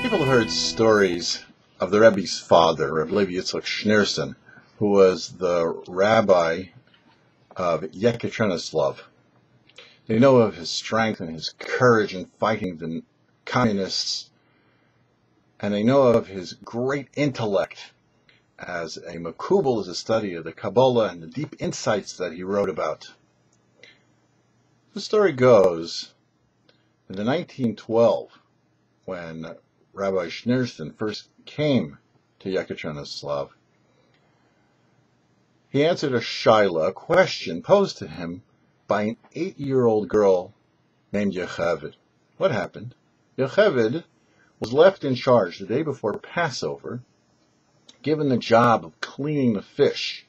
People have heard stories of the Rebbe's father, Reb Levik, who was the rabbi of Yekaterinslov. They know of his strength and his courage in fighting the communists, and they know of his great intellect as a makubal, as a study of the Kaballa and the deep insights that he wrote about. The story goes, in the 1912, when Rabbi Schneerson first came to Yekaterinslov, he answered a shaila, a question posed to him by an 8-year-old girl named Yocheved. What happened? Yocheved was left in charge the day before Passover, given the job of cleaning the fish,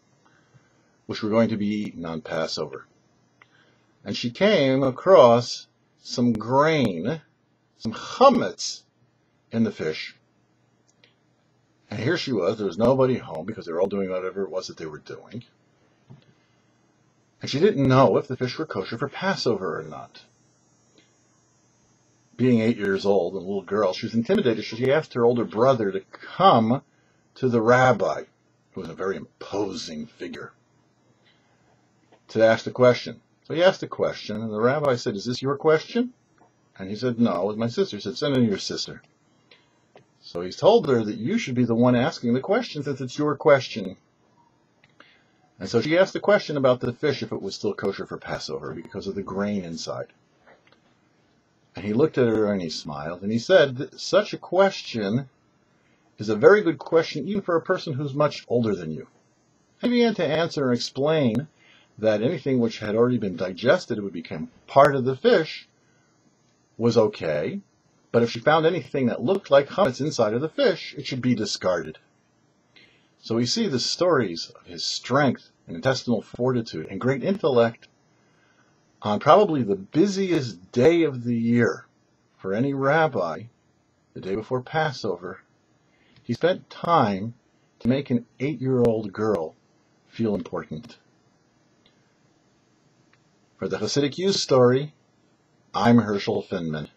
which were going to be eaten on Passover. And she came across some grain, some chametz in the fish. And here she was, there was nobody home because they were all doing whatever it was that they were doing. And she didn't know if the fish were kosher for Passover or not. Being 8 years old and a little girl, she was intimidated, so she asked her older brother to come to the rabbi, who was a very imposing figure, to ask the question. So he asked the question, and the rabbi said, "Is this your question?" And he said, "No, it was my sister." He said, "Send in your sister." So he's told her that you should be the one asking the question since it's your question. And so she asked the question about the fish, if it was still kosher for Passover because of the grain inside. And he looked at her and he smiled and he said that such a question is a very good question even for a person who's much older than you. And he began to answer and explain that anything which had already been digested, it would become part of the fish, was okay. But if she found anything that looked like chametz inside of the fish, it should be discarded. So we see the stories of his strength and intestinal fortitude and great intellect on probably the busiest day of the year for any rabbi, the day before Passover. He spent time to make an 8-year-old girl feel important. For the Chasidic YouStory, I'm Herschel Finman.